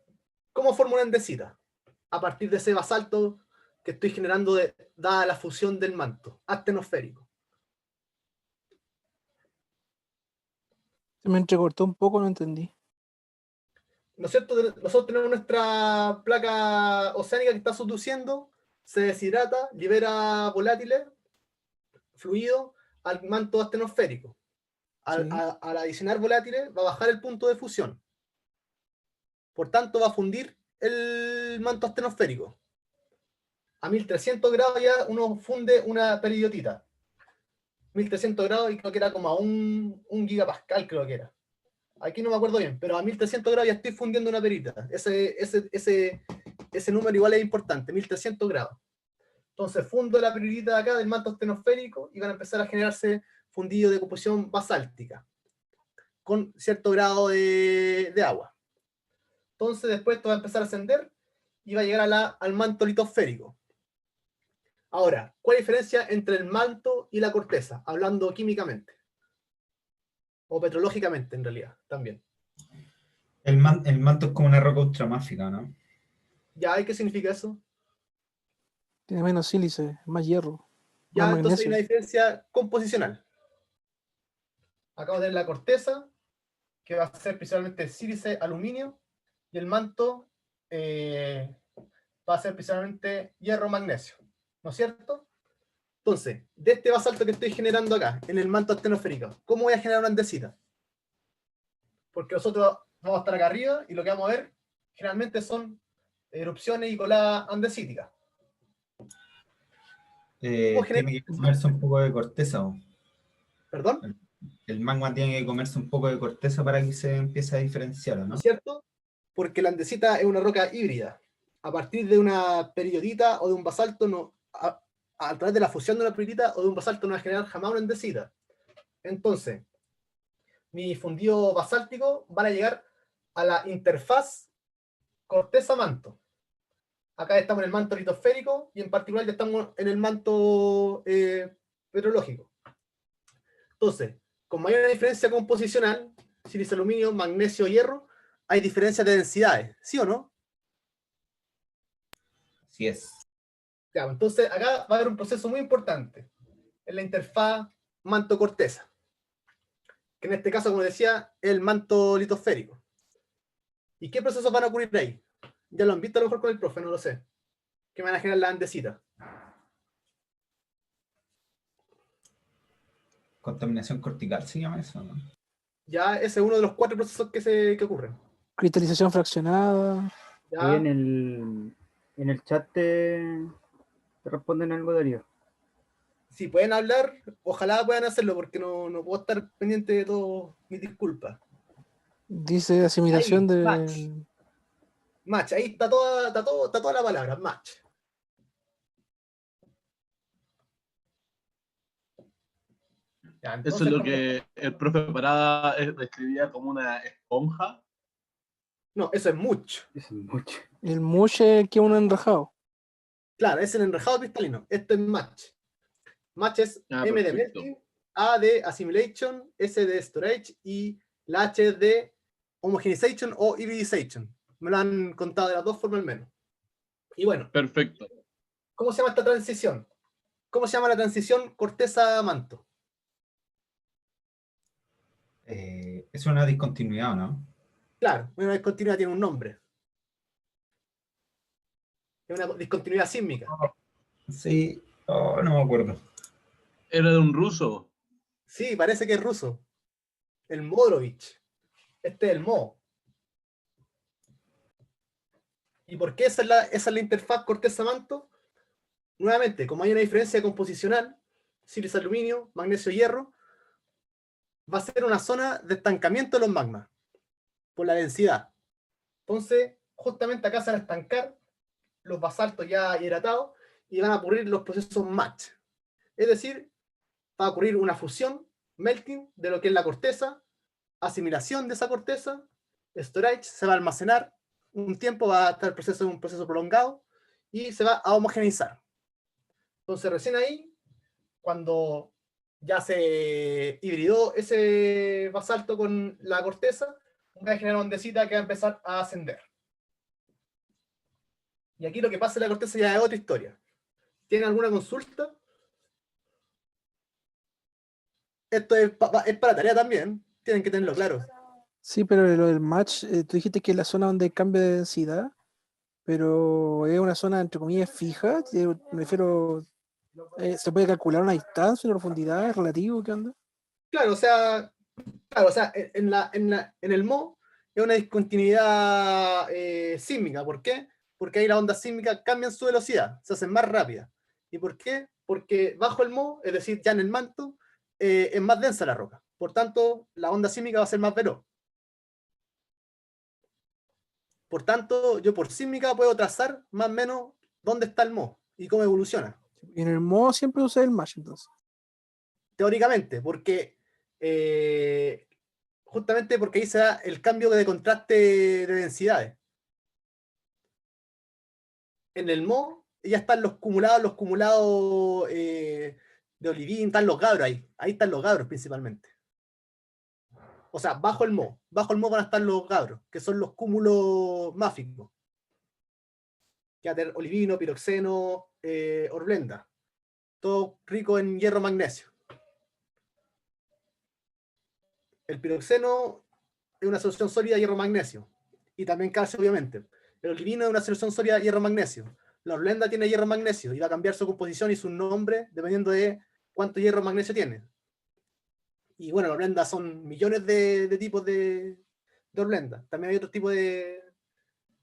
Speaker 2: ¿Cómo formo una andesita? A partir de ese basalto que estoy generando dada la fusión del manto astenosférico.
Speaker 3: Se me entrecortó un poco, no entendí.
Speaker 2: ¿No es cierto? Nosotros tenemos nuestra placa oceánica que está subduciendo, se deshidrata, libera volátiles, fluido, al manto astenosférico.
Speaker 3: Sí.
Speaker 2: Al adicionar volátiles, va a bajar el punto de fusión. Por tanto, va a fundir el manto astenosférico. A 1300 grados ya uno funde una periodita. 1300 grados y creo que era como a un gigapascal, creo que era. Aquí no me acuerdo bien, pero a 1300 grados ya estoy fundiendo una perita. Ese número igual es importante, 1300 grados. Entonces fundo la perita de acá del manto astenosférico y van a empezar a generarse fundidos de composición basáltica con cierto grado de agua. Entonces después esto va a empezar a ascender y va a llegar al manto litosférico. Ahora, ¿cuál es la diferencia entre el manto y la corteza? Hablando químicamente. O petrológicamente, en realidad, también.
Speaker 8: El manto es como una roca ultramáfica, ¿no?
Speaker 2: ¿Ya? ¿Qué significa eso?
Speaker 3: Tiene menos sílice, más hierro,
Speaker 2: Ya,
Speaker 3: más
Speaker 2: entonces hay
Speaker 3: magnesio.
Speaker 2: una diferencia composicional. Acabo de tener la corteza, que va a ser principalmente sílice, aluminio, y el manto va a ser principalmente hierro, magnesio. ¿No es cierto? Entonces, de este basalto que estoy generando acá, en el manto astenosférico, ¿cómo voy a generar una andesita? Porque nosotros vamos a estar acá arriba y lo que vamos a ver generalmente son erupciones y coladas andesíticas.
Speaker 8: Tiene que comerse un poco de corteza.
Speaker 2: ¿Perdón?
Speaker 8: El magma tiene que comerse un poco de corteza para que se empiece a diferenciar, ¿no?
Speaker 2: ¿No es cierto? Porque la andesita es una roca híbrida. A partir de una periodita o de un basalto, a través de la fusión de una periodita o de un basalto no va a generar jamás una andesita. Entonces, mis fundidos basálticos van a llegar a la interfaz corteza-manto. Acá estamos en el manto litosférico y en particular ya estamos en el manto petrológico. Entonces, con mayor diferencia composicional, sílice, aluminio, magnesio, hierro, hay diferencias de densidades, ¿sí o no?
Speaker 8: Así es.
Speaker 2: Ya, entonces acá va a haber un proceso muy importante en la interfaz manto-corteza, que en este caso, como decía, es el manto litosférico. ¿Y qué procesos van a ocurrir ahí? Ya lo han visto a lo mejor con el profe, no lo sé. Que van a generar la andesita.
Speaker 8: Contaminación cortical se llama eso, ¿no?
Speaker 2: Ya ese es uno de los 4 procesos que ocurren.
Speaker 3: Cristalización fraccionada.
Speaker 2: ¿Ya?
Speaker 5: Ahí en el chat te responden algo, Darío.
Speaker 2: Si pueden hablar, ojalá puedan hacerlo, porque no puedo estar pendiente de todo. Mis disculpas.
Speaker 3: Dice asimilación
Speaker 2: Ahí,
Speaker 3: del...
Speaker 2: Match, ahí está toda la palabra, match. Ya, entonces,
Speaker 1: Eso es lo que el profe Parada describía como una esponja.
Speaker 2: No, eso es mucho.
Speaker 5: Es mucho.
Speaker 3: El mushe que un enrajado.
Speaker 2: Claro, es el enrejado cristalino. Esto es match. Match es
Speaker 1: Ah,
Speaker 2: M de
Speaker 1: perfecto.
Speaker 2: melting, A de assimilation, S de storage y la H de homogenization o hybridization. Me lo han contado de las dos formas al menos. Y bueno,
Speaker 1: Perfecto.
Speaker 2: ¿cómo se llama esta transición? ¿Cómo se llama la transición corteza-manto?
Speaker 8: Es una discontinuidad, ¿no?
Speaker 2: Claro, una discontinuidad tiene un nombre. Es una discontinuidad sísmica.
Speaker 8: Sí, no me acuerdo.
Speaker 1: Era de un ruso.
Speaker 2: Sí, parece que es ruso. El Modrovich. Este es el Mo. ¿Y por qué esa es la interfaz corteza-manto? Nuevamente, como hay una diferencia composicional, sílice, aluminio, magnesio, hierro, va a ser una zona de estancamiento de los magmas por la densidad. Entonces, justamente acá se van a estancar los basaltos ya hidratados y van a ocurrir los procesos match. Es decir, va a ocurrir una fusión, melting, de lo que es la corteza, asimilación de esa corteza, storage, se va a almacenar un tiempo, va a estar el proceso en un proceso prolongado y se va a homogeneizar. Entonces, recién ahí, cuando ya se hibridó ese basalto con la corteza, va a generar una ondecita que va a empezar a ascender. Y aquí lo que pasa en la corteza ya es otra historia. ¿Tienen alguna consulta? Esto es para tarea también. Tienen que tenerlo claro.
Speaker 3: Sí, pero lo del match, tú dijiste que es la zona donde hay cambio de densidad, pero es una zona, entre comillas, fija. Me refiero, ¿se puede calcular una distancia, una profundidad, es relativo? ¿Qué onda?
Speaker 2: Claro, o sea, en el MO es una discontinuidad sísmica. ¿Por qué? Porque ahí las ondas sísmicas cambian su velocidad, se hacen más rápidas. ¿Y por qué? Porque bajo el MO, es decir, ya en el manto, es más densa la roca. Por tanto, la onda sísmica va a ser más veloz. Por tanto, yo por sísmica puedo trazar más o menos dónde está el MO y cómo evoluciona.
Speaker 3: Y en el modo siempre usa el match, entonces.
Speaker 2: Teóricamente, porque justamente porque ahí se da el cambio de contraste de densidades. En el MO ya están los cumulados de Olivín, están los gabros ahí están los gabros principalmente. O sea, bajo el MO van a estar los gabros, que son los cúmulos máficos. Que va a tener olivino, piroxeno, horblenda. Todo rico en hierro magnesio. El piroxeno es una solución sólida de hierro magnesio. Y también calcio, obviamente. El olivino es una solución sólida de hierro magnesio. La horblenda tiene hierro magnesio y va a cambiar su composición y su nombre dependiendo de cuánto hierro magnesio tiene. Y bueno, la horblenda son millones de tipos de horblenda. También hay otros tipos de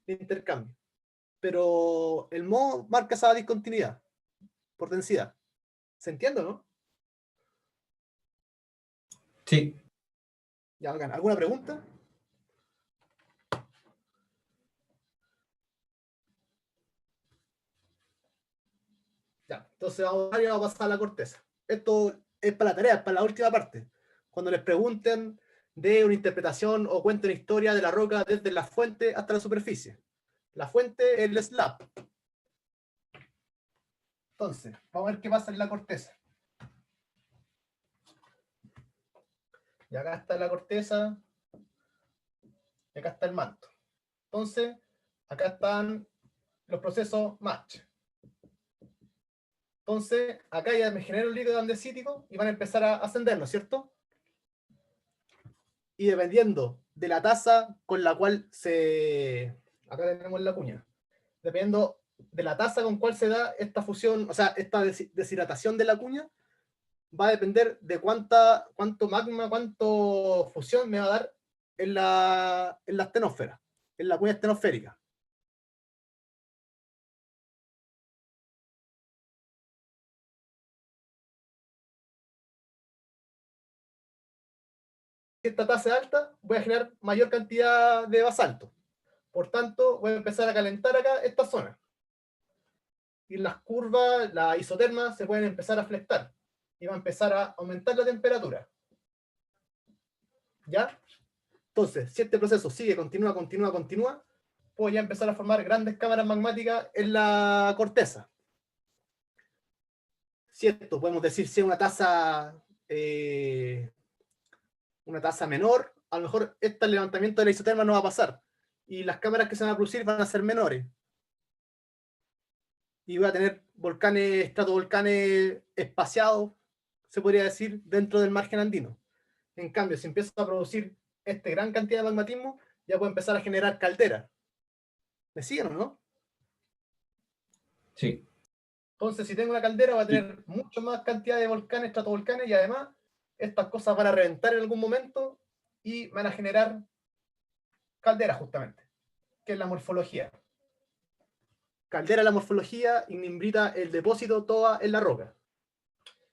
Speaker 2: intercambio. Pero el MO marca esa discontinuidad por densidad. ¿Se entiende, no?
Speaker 8: Sí.
Speaker 2: Ya, bacán. ¿Alguna pregunta? Ya, entonces vamos a pasar a la corteza. Esto es para la tarea, es para la última parte. Cuando les pregunten de una interpretación o cuenten historia de la roca desde la fuente hasta la superficie. La fuente es el slab. Entonces, vamos a ver qué pasa en la corteza. Y acá está la corteza. Y acá está el manto. Entonces, acá están los procesos match. Entonces, acá ya me genera un líquido andesítico y van a empezar a ascenderlo, ¿cierto? Y dependiendo de la tasa con la cual se... Acá tenemos la cuña. Dependiendo de la tasa con cual se da esta fusión, o sea, esta deshidratación de la cuña, va a depender de cuánto magma, cuánto fusión me va a dar en la astenósfera, en la cuña astenosférica. Si esta tasa es alta, voy a generar mayor cantidad de basalto. Por tanto, voy a empezar a calentar acá esta zona. Y las curvas, las isotermas, se pueden empezar a flectar. Y va a empezar a aumentar la temperatura. ¿Ya? Entonces, si este proceso sigue, continúa, puedo ya empezar a formar grandes cámaras magmáticas en la corteza. ¿Cierto? Podemos decir si es una tasa menor, a lo mejor este levantamiento de la isoterma no va a pasar. Y las cámaras que se van a producir van a ser menores. Y voy a tener volcanes, estratovolcanes espaciados, se podría decir, dentro del margen andino. En cambio, si empiezo a producir esta gran cantidad de magmatismo, ya puedo empezar a generar calderas. ¿Me siguen o no?
Speaker 8: Sí.
Speaker 2: Entonces, si tengo una caldera, va a tener mucho más cantidad de volcanes, estratovolcanes, y además, estas cosas van a reventar en algún momento y van a generar calderas, justamente, que es la morfología. Caldera la morfología, ignimbrita el depósito, toda en la roca.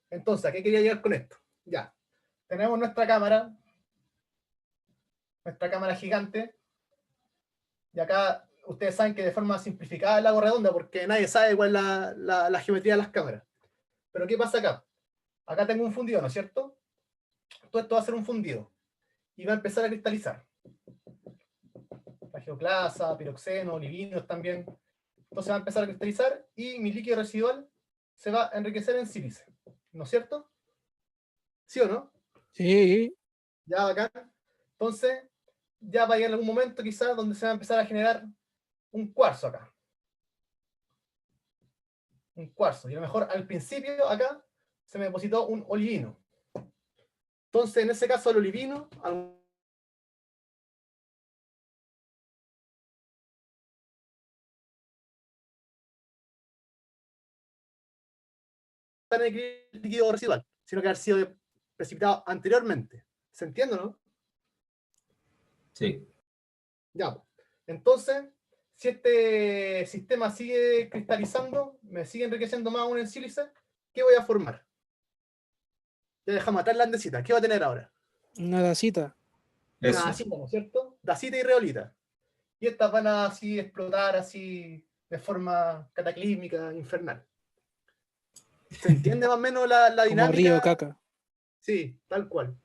Speaker 2: Entonces, ¿a qué quería llegar con esto? Ya, tenemos nuestra cámara gigante, y acá ustedes saben que de forma simplificada la hago redonda porque nadie sabe cuál es la geometría de las cámaras. Pero ¿qué pasa acá? Acá tengo un fundido, ¿no es cierto? Todo esto va a ser un fundido y va a empezar a cristalizar. Plagioclasa, piroxeno, olivinos también. Entonces va a empezar a cristalizar y mi líquido residual se va a enriquecer en sílice, ¿no es cierto? ¿Sí o no?
Speaker 3: Sí.
Speaker 2: Ya bacán. Entonces, ya va a llegar algún momento quizás donde se va a empezar a generar un cuarzo acá. un cuarzo. Y a lo mejor al principio acá se me depositó un olivino. Entonces, en ese caso, el olivino, en el líquido residual, sino que haber sido precipitado anteriormente. ¿Se entiende, no?
Speaker 8: Sí.
Speaker 2: Ya, pues. Entonces, si este sistema sigue cristalizando, me sigue enriqueciendo más aún en sílice, ¿qué voy a formar? Ya dejamos atrás la andesita. ¿Qué va a tener ahora?
Speaker 3: Una tacita.
Speaker 2: Una
Speaker 8: Eso.
Speaker 2: dacita, ¿no es cierto? Dacita y reolita. Y estas van a así explotar así de forma cataclísmica, infernal. ¿Se entiende más o menos la
Speaker 3: Como
Speaker 2: dinámica?
Speaker 3: río caca.
Speaker 2: Sí, tal cual.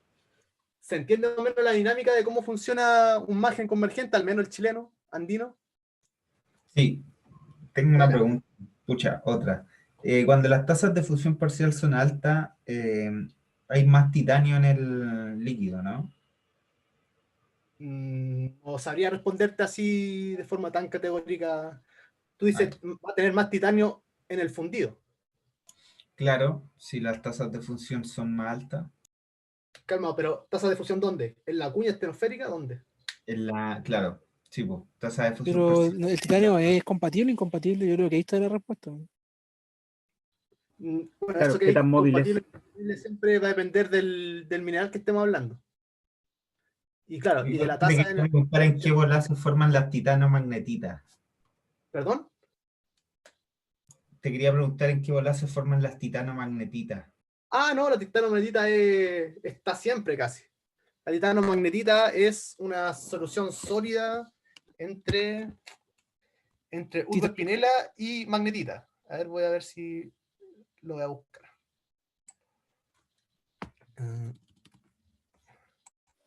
Speaker 2: ¿Se entiende más o menos la dinámica de cómo funciona un margen convergente, al menos el chileno, andino?
Speaker 8: Sí. Tengo una
Speaker 2: Bacán.
Speaker 8: pregunta. Pucha, otra. Cuando las tasas de fusión parcial son altas, hay más titanio en el líquido, ¿no?
Speaker 2: O sabría responderte así de forma tan categórica. Tú dices,
Speaker 8: Ay,
Speaker 2: va a tener más titanio en el fundido.
Speaker 8: claro, si las tasas de fusión son más altas.
Speaker 2: Calma, pero ¿tasa de fusión dónde? ¿En la cuña estenosférica? ¿Dónde?
Speaker 8: Claro, sí, pues, tasa de fusión
Speaker 3: Pero
Speaker 8: parcial.
Speaker 3: el titanio es compatible, incompatible. Yo creo que ahí está la respuesta.
Speaker 2: Bueno,
Speaker 5: Claro,
Speaker 2: eso que
Speaker 5: ¿qué
Speaker 2: es
Speaker 5: tan móviles?
Speaker 2: compatible siempre va a depender del mineral que estemos hablando. Y claro, y de
Speaker 8: Igual
Speaker 2: la
Speaker 8: te
Speaker 2: tasa
Speaker 8: quería preguntar en qué bola se forman las titanomagnetitas.
Speaker 2: ¿Perdón?
Speaker 8: Te quería preguntar en qué bola se forman las titanomagnetitas.
Speaker 2: Ah, no, la titanomagnetita está siempre casi. La titanomagnetita es una solución sólida entre urbo espinela y magnetita. A ver, voy a ver si lo voy a buscar.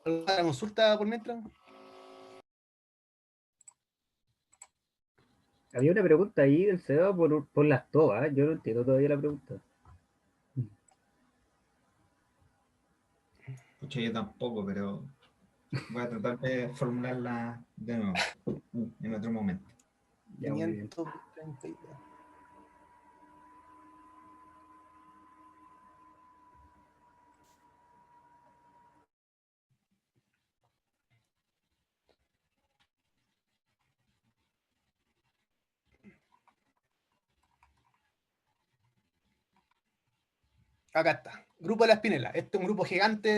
Speaker 2: ¿Alguna consulta por mientras?
Speaker 5: Había una pregunta ahí del Seba por las togas. Yo no entiendo todavía la pregunta.
Speaker 8: Pucha, yo tampoco, pero voy a tratar de formularla de nuevo en otro momento.
Speaker 5: Ya, muy bien.
Speaker 2: 532. Acá está. Grupo de la espinela. Este es un grupo gigante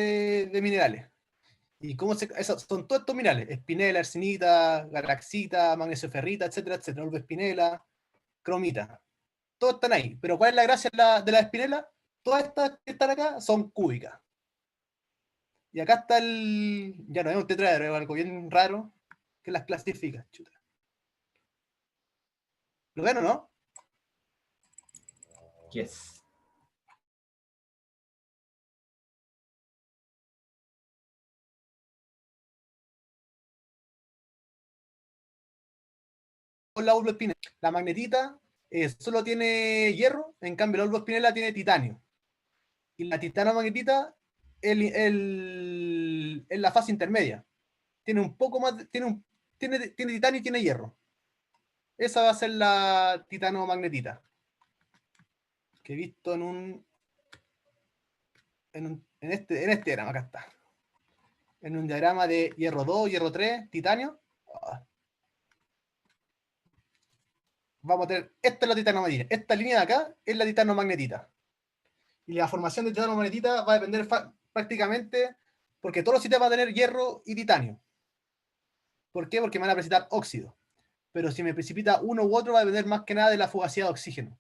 Speaker 2: de minerales. ¿Y son todos estos minerales? Espinela, arsenita, galaxita, magnesio ferrita, etcétera, etcétera. Orbe espinela, cromita. Todos están ahí. Pero ¿cuál es la gracia de la espinela? Todas estas que están acá son cúbicas. Y acá está ya no es un tetraedro, es algo bien raro que las clasifica. Chuta. ¿Lo ven o no?
Speaker 8: Yes.
Speaker 2: Con la urboespinela. La magnetita solo tiene hierro, en cambio la urboespinela tiene titanio. Y la titanomagnetita es la fase intermedia. Tiene un poco más, tiene titanio y tiene hierro. Esa va a ser la titanomagnetita. Que he visto en este diagrama, acá está. En un diagrama de hierro 2, hierro 3, titanio. Vamos a tener, esta es la titanomagnetita. Esta línea de acá es la titanomagnetita. Y la formación de titanomagnetita va a depender prácticamente, porque todos los sistemas van a tener hierro y titanio. ¿Por qué? Porque me van a precipitar óxido. Pero si me precipita uno u otro va a depender más que nada de la fugacidad de oxígeno.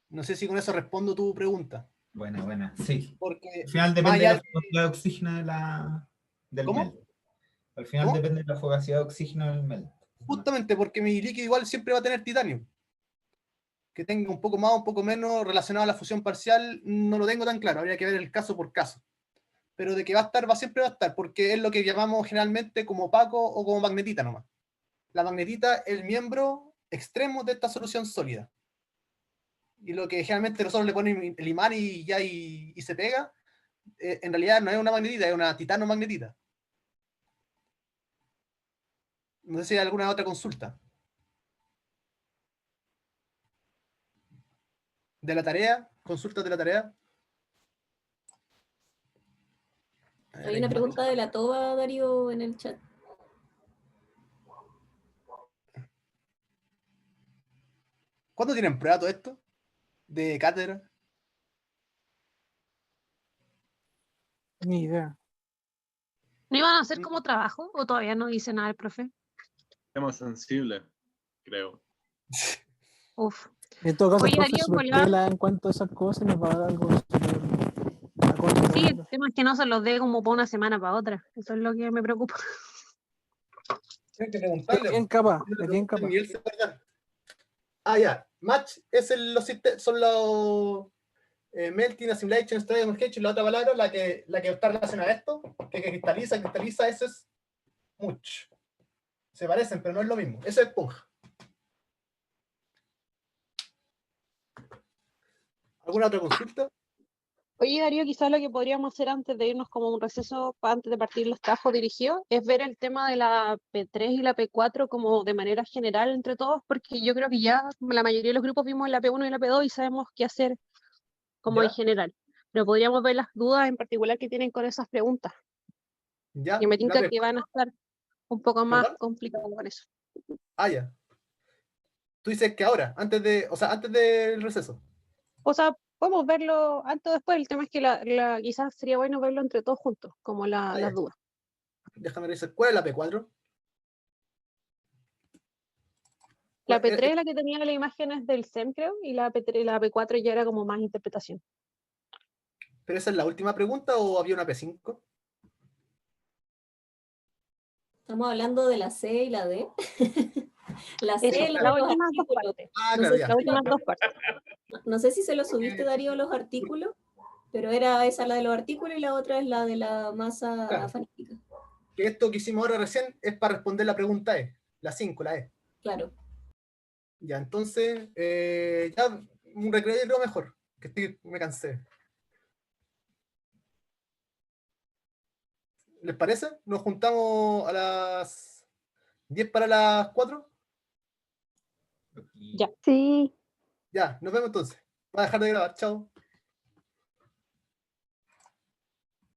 Speaker 2: No sé si con eso respondo tu pregunta.
Speaker 8: Buena, sí.
Speaker 2: Porque
Speaker 8: Al final
Speaker 2: más
Speaker 8: depende de
Speaker 2: allá
Speaker 8: la fugacidad de oxígeno del
Speaker 2: ¿Cómo?
Speaker 8: melt. Al final
Speaker 2: ¿Cómo?
Speaker 8: depende de la fugacidad de oxígeno del melt.
Speaker 2: Justamente porque mi líquido igual siempre va a tener titanio. Que tenga un poco más o un poco menos relacionado a la fusión parcial, no lo tengo tan claro. Habría que ver el caso por caso. Pero de que va a estar, siempre va a estar, porque es lo que llamamos generalmente como opaco o como magnetita nomás. La magnetita es el miembro extremo de esta solución sólida. Y lo que generalmente nosotros le ponemos el imán y ya y se pega, en realidad no es una magnetita, es una titanomagnetita. No sé si hay alguna otra consulta. de la tarea, consultas de la tarea.
Speaker 9: Hay una pregunta de la Toba, Darío, en el chat.
Speaker 2: ¿Cuándo tienen prueba todo esto? ¿De cátedra?
Speaker 3: Ni idea.
Speaker 7: ¿No iban a hacer como trabajo o todavía no dice nada el profe?
Speaker 1: Tema sensible, creo.
Speaker 7: Uf.
Speaker 3: En todo caso,
Speaker 7: Oye,
Speaker 3: el profe
Speaker 7: Darío,
Speaker 3: es súper
Speaker 7: volvamos.
Speaker 3: pela en cuanto a esas cosas, nos va a dar algo súper acorde a
Speaker 7: Sí, el
Speaker 3: todo.
Speaker 7: tema es que no se los dé como para una semana para otra. Eso es lo que me preocupa.
Speaker 2: Tienen que
Speaker 3: Es
Speaker 2: preguntarle.
Speaker 3: bien capaz,
Speaker 2: Yo le
Speaker 3: es bien
Speaker 2: pregunto
Speaker 3: capaz.
Speaker 2: y él se va a dar. Ah, ya. Match es son los melting, assimilation, storage, emulsion, la otra palabra, la que está relacionada a esto, que cristaliza, eso es much. Se parecen, pero no es lo mismo. Eso es esponja. ¿Alguna otra consulta?
Speaker 7: Oye, Darío, quizás lo que podríamos hacer antes de irnos como a un receso, antes de partir los trabajos dirigidos, es ver el tema de la P3 y la P4 como de manera general entre todos, porque yo creo que ya la mayoría de los grupos vimos la P1 y la P2 y sabemos qué hacer como en
Speaker 2: ¿Ya?
Speaker 7: general. Pero podríamos ver las dudas en particular que tienen con esas preguntas.
Speaker 2: ¿Ya?
Speaker 7: Y me
Speaker 2: ¿La
Speaker 7: tinca que van a estar un poco más
Speaker 2: ¿Perdón?
Speaker 7: complicados con eso.
Speaker 2: Ah, ya. Tú dices que ahora, antes del receso.
Speaker 7: O sea, podemos verlo antes o después. El tema es que quizás sería bueno verlo entre todos juntos, como
Speaker 2: Ah,
Speaker 7: las
Speaker 2: ya.
Speaker 7: dudas.
Speaker 2: Déjame revisar. ¿Cuál es la P4?
Speaker 7: La
Speaker 2: ¿Cuál- eh,
Speaker 7: P3 es la que tenía las imágenes del SEM, creo, y la P4 ya era como más interpretación.
Speaker 2: ¿Pero esa es la última pregunta o había una P5?
Speaker 9: Estamos hablando de la C y la D. La C
Speaker 7: Eso,
Speaker 9: es la
Speaker 7: las
Speaker 9: de los
Speaker 7: últimas dos
Speaker 9: artículos.
Speaker 7: partes.
Speaker 2: Ah,
Speaker 9: No
Speaker 2: claro,
Speaker 9: sé,
Speaker 2: ya.
Speaker 7: Las últimas dos partes.
Speaker 9: no sé si se lo subiste, Darío, los artículos, pero era esa la de los artículos y la otra es la de la masa
Speaker 2: Claro.
Speaker 9: fanática.
Speaker 2: Que esto que hicimos ahora recién es para responder la pregunta E. La 5, la E.
Speaker 9: Claro.
Speaker 2: Ya, entonces, ya un recreo yo creo mejor. Me cansé. ¿Les parece? Nos juntamos a las 10 para las 4.
Speaker 7: Ya.
Speaker 6: Sí.
Speaker 2: Ya, nos vemos entonces. Voy a dejar de grabar. Chao.